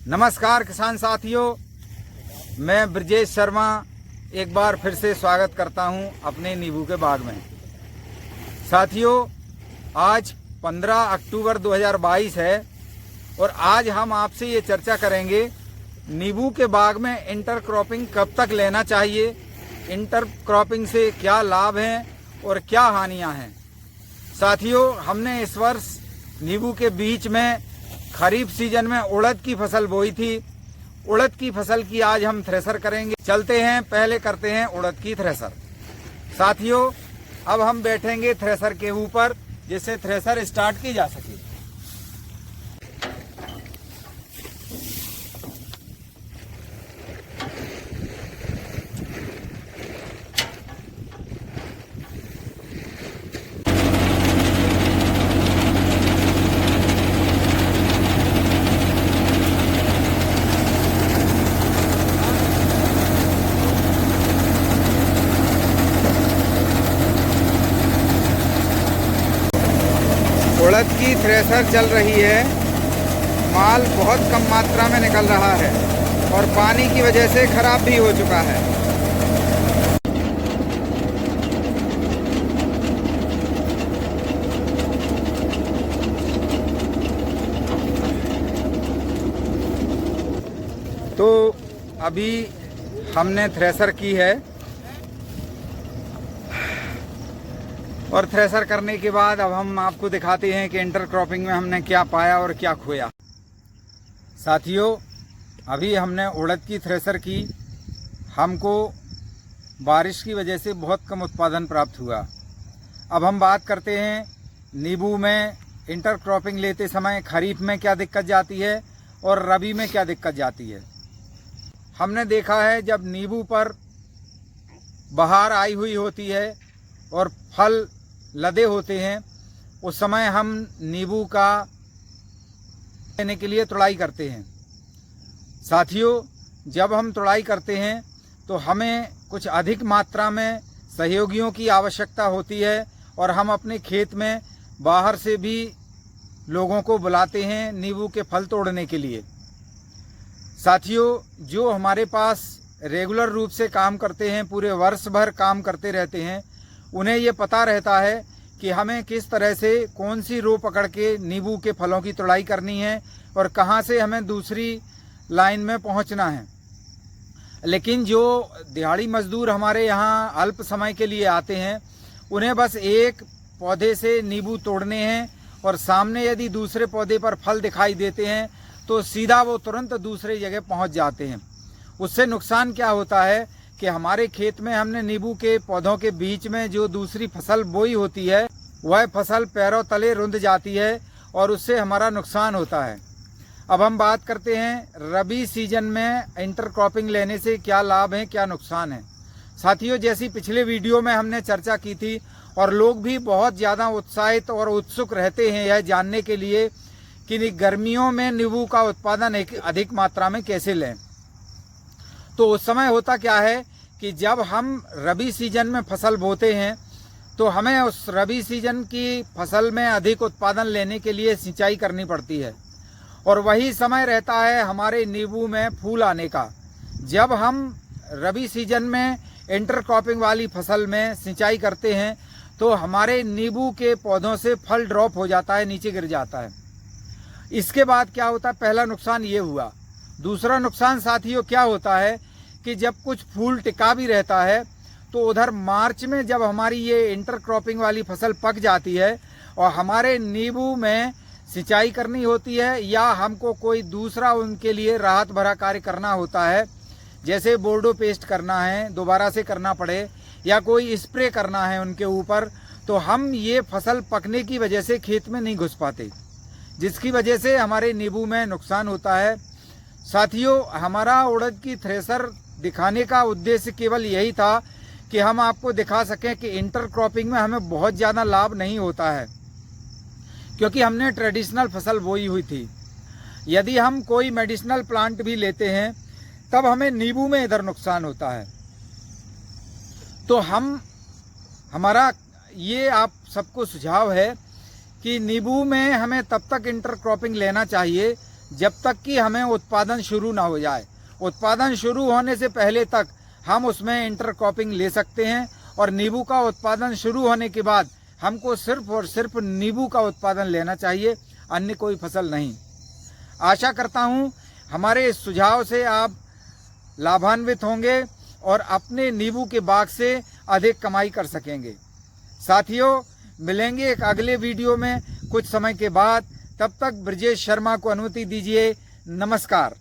नमस्कार किसान साथियों, मैं ब्रजेश शर्मा एक बार फिर से स्वागत करता हूं अपने नींबू के बाग में। साथियों, आज 15 अक्टूबर 2022 है और आज हम आपसे ये चर्चा करेंगे नींबू के बाग में इंटर क्रॉपिंग कब तक लेना चाहिए, इंटर क्रॉपिंग से क्या लाभ हैं और क्या हानियां हैं। साथियों, हमने इस वर्ष नींबू के बीच में खरीफ सीजन में उड़द की फसल बोई थी। उड़द की फसल की आज हम थ्रेसर करेंगे। चलते हैं, पहले करते हैं उड़द की थ्रेसर। साथियों, अब हम बैठेंगे थ्रेसर के ऊपर जिससे थ्रेसर स्टार्ट की जा सके। उड़द की थ्रेसर चल रही है। माल बहुत कम मात्रा में निकल रहा है और पानी की वजह से खराब भी हो चुका है। तो अभी हमने थ्रेसर की है और थ्रेसर करने के बाद अब हम आपको दिखाते हैं कि इंटर क्रॉपिंग में हमने क्या पाया और क्या खोया। साथियों, अभी हमने उड़द की थ्रेसर की। हमको बारिश की वजह से बहुत कम उत्पादन प्राप्त हुआ। अब हम बात करते हैं नींबू में इंटर क्रॉपिंग लेते समय खरीफ में क्या दिक्कत जाती है और रबी में क्या दिक्कत जाती है। हमने देखा है जब नींबू पर बहार आई हुई होती है और फल लदे होते हैं, उस समय हम नींबू का लेने के लिए तुड़ाई करते हैं। साथियों, जब हम तुड़ाई करते हैं तो हमें कुछ अधिक मात्रा में सहयोगियों की आवश्यकता होती है और हम अपने खेत में बाहर से भी लोगों को बुलाते हैं नींबू के फल तोड़ने के लिए। साथियों, जो हमारे पास रेगुलर रूप से काम करते हैं, पूरे वर्ष भर काम करते रहते हैं, उन्हें ये पता रहता है कि हमें किस तरह से कौन सी रो पकड़ के नींबू के फलों की तुड़ाई करनी है और कहाँ से हमें दूसरी लाइन में पहुँचना है। लेकिन जो दिहाड़ी मजदूर हमारे यहाँ अल्प समय के लिए आते हैं, उन्हें बस एक पौधे से नींबू तोड़ने हैं और सामने यदि दूसरे पौधे पर फल दिखाई देते हैं तो सीधा वो तुरंत दूसरे जगह पहुँच जाते हैं। उससे नुकसान क्या होता है कि हमारे खेत में हमने नींबू के पौधों के बीच में जो दूसरी फसल बोई होती है, वह फसल पैरों तले रुंध जाती है और उससे हमारा नुकसान होता है। अब हम बात करते हैं रबी सीजन में इंटर क्रॉपिंग लेने से क्या लाभ है, क्या नुकसान है। साथियों, जैसी पिछले वीडियो में हमने चर्चा की थी और लोग भी बहुत ज़्यादा उत्साहित और उत्सुक रहते हैं यह जानने के लिए कि गर्मियों में नींबू का उत्पादन अधिक मात्रा में कैसे लें। तो उस समय होता क्या है कि जब हम रबी सीजन में फसल बोते हैं तो हमें उस रबी सीजन की फसल में अधिक उत्पादन लेने के लिए सिंचाई करनी पड़ती है और वही समय रहता है हमारे नींबू में फूल आने का। जब हम रबी सीजन में इंटर क्रॉपिंग वाली फसल में सिंचाई करते हैं तो हमारे नींबू के पौधों से फल ड्रॉप हो जाता है, नीचे गिर जाता है। इसके बाद क्या होता है, पहला नुकसान ये हुआ। दूसरा नुकसान साथियों क्या होता है कि जब कुछ फूल टिका भी रहता है तो उधर मार्च में जब हमारी ये इंटर क्रॉपिंग वाली फसल पक जाती है और हमारे नींबू में सिंचाई करनी होती है या हमको कोई दूसरा उनके लिए राहत भरा कार्य करना होता है, जैसे बोर्डो पेस्ट करना है, दोबारा से करना पड़े या कोई स्प्रे करना है उनके ऊपर, तो हम ये फसल पकने की वजह से खेत में नहीं घुस पाते, जिसकी वजह से हमारे नींबू में नुकसान होता है। साथियों, हमारा उड़द की थ्रेसर दिखाने का उद्देश्य केवल यही था कि हम आपको दिखा सकें कि इंटर क्रॉपिंग में हमें बहुत ज़्यादा लाभ नहीं होता है, क्योंकि हमने ट्रेडिशनल फसल बोई हुई थी। यदि हम कोई मेडिसिनल प्लांट भी लेते हैं तब हमें नींबू में इधर नुकसान होता है। तो हमारा ये आप सबको सुझाव है कि नींबू में हमें तब तक इंटर क्रॉपिंग लेना चाहिए जब तक कि हमें उत्पादन शुरू ना हो जाए। उत्पादन शुरू होने से पहले तक हम उसमें इंटरक्रॉपिंग ले सकते हैं और नींबू का उत्पादन शुरू होने के बाद हमको सिर्फ और सिर्फ नींबू का उत्पादन लेना चाहिए, अन्य कोई फसल नहीं। आशा करता हूँ हमारे इस सुझाव से आप लाभान्वित होंगे और अपने नींबू के बाग से अधिक कमाई कर सकेंगे। साथियों, मिलेंगे एक अगले वीडियो में कुछ समय के बाद। तब तक ब्रजेश शर्मा को अनुमति दीजिए। नमस्कार।